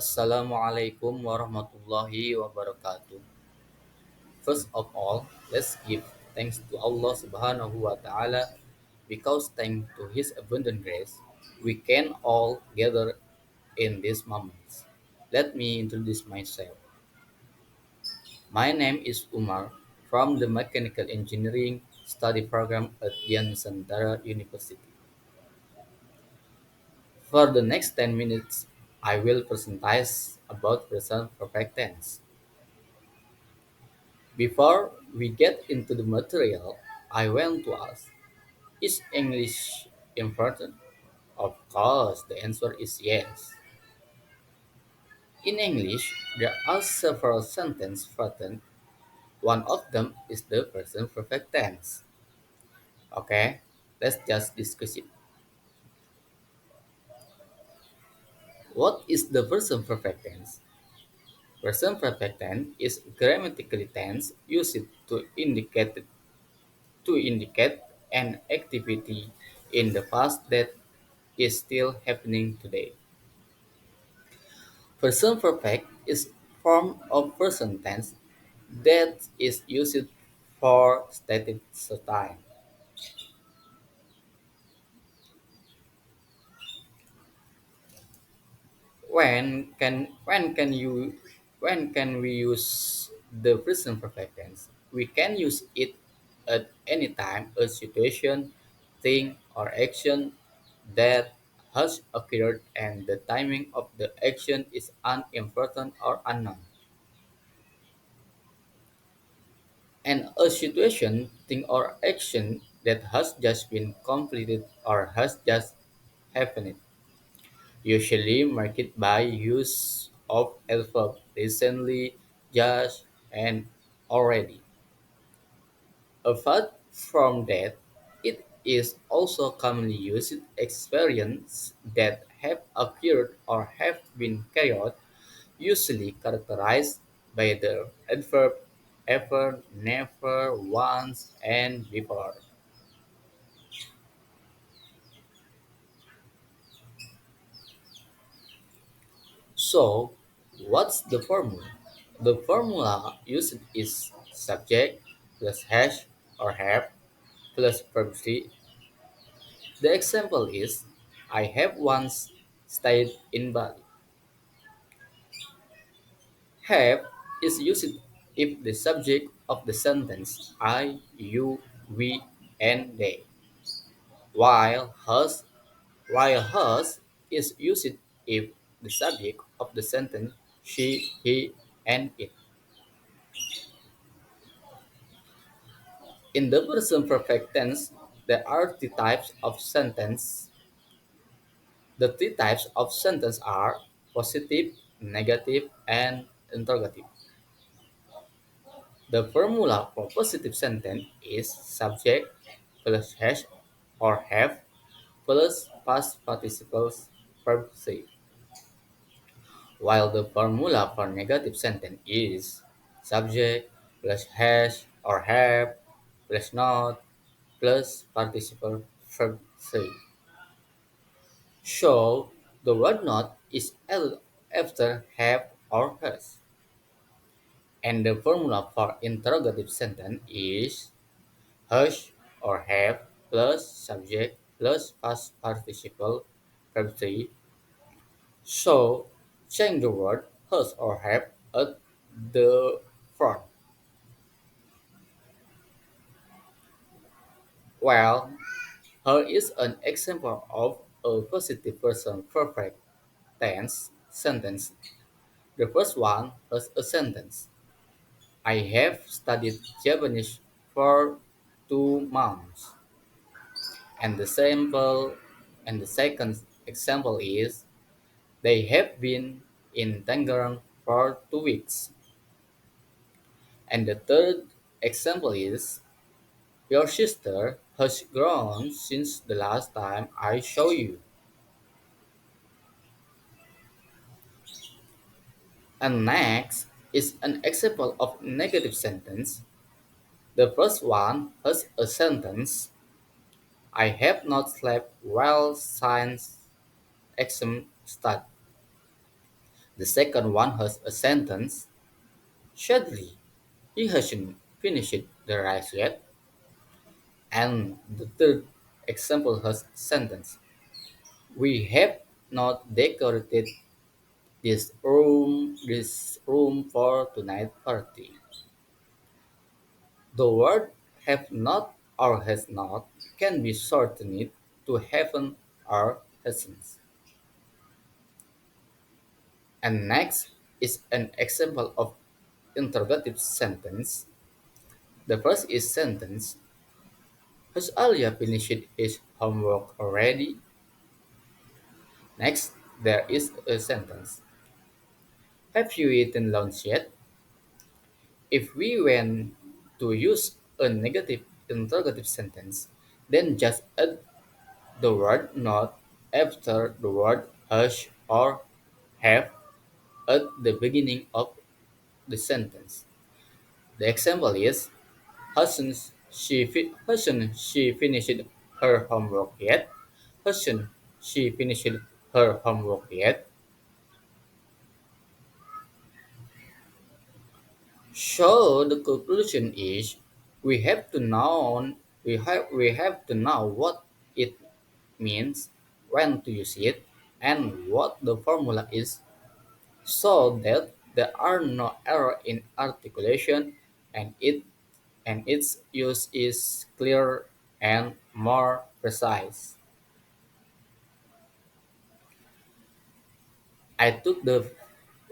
Assalamualaikum warahmatullahi wabarakatuh. First of all, let's give thanks to Allah Subhanahu wa Ta'ala because thanks to His abundant grace, we can all gather in these moments. Let me introduce myself. My name is Umar from the Mechanical Engineering Study Program at Dian Nusantara University. For the next 10 minutes, I will present about present perfect tense. Before we get into the material, I want to ask, is English important? Of course, the answer is yes. In English, there are several sentence patterns. One of them is the present perfect tense. Okay, let's just discuss it. What is the present perfect tense? Present perfect tense is grammatically tense used to indicate an activity in the past that is still happening today. Present perfect is form of present tense that is used for stated time. When can we use the present perfect tense? We can use it at any time a situation, thing, or action that has occurred and the timing of the action is unimportant or unknown. And a situation, thing, or action that has just been completed or has just happened, usually marked by use of adverb recently, just, and already. Apart from that, it is also commonly used experiences that have occurred or have been carried out, usually characterized by the adverb ever, never, once, and before. So, what's the formula? The formula used is subject plus hash or have plus verb 3. The example is I have once stayed in Bali. Have is used if the subject of the sentence I, you, we, and they, while has is used if the subject of the sentence she, he, and it. In the present perfect tense, there are three types of sentence. The three types of sentence are positive, negative, and interrogative. The formula for positive sentence is subject plus has or have plus past participles verb say, while the formula for negative sentence is subject plus has or have plus not plus participle verb say. So the word not is added after have or has. And the formula for interrogative sentence is has or have plus subject plus past participle verb 3. So change the word has or have at the front. Well, her is an example of a positive person perfect tense sentence. The first one has a sentence. I have studied Japanese for 2 months. And the second example is they have been in Tangerang for 2 weeks. And the third example is your sister has grown since the last time I saw you. And next is an example of negative sentence. The first one has a sentence I have not slept well since exam start. The second one has a sentence. Sadly, he hasn't finished the rice yet. And the third example has sentence. We have not decorated this room for tonight party. The word have not or has not can be shortened to haven't or hasn't. And next is an example of interrogative sentence. The first is sentence. Has Alia finished his homework already? Next, there is a sentence. Have you eaten lunch yet? If we want to use a negative interrogative sentence, then just add the word not after the word has or have at the beginning of the sentence. The example is hasn't she finished her homework yet? Hasn't she finished her homework yet? So the conclusion is we have to know what it means, when to use it, and what the formula is, so that there are no error in articulation and its use is clear and more precise. I took the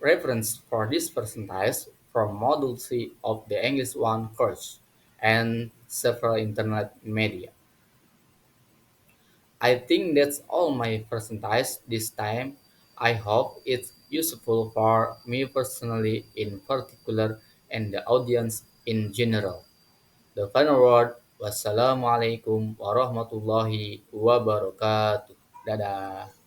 reference for this percentage from Module C of the English One course and several internet media. I think that's all my percentage this time. I hope it's useful for me personally in particular and the audience in general. The final word, wassalamualaikum warahmatullahi wabarakatuh. Dadah.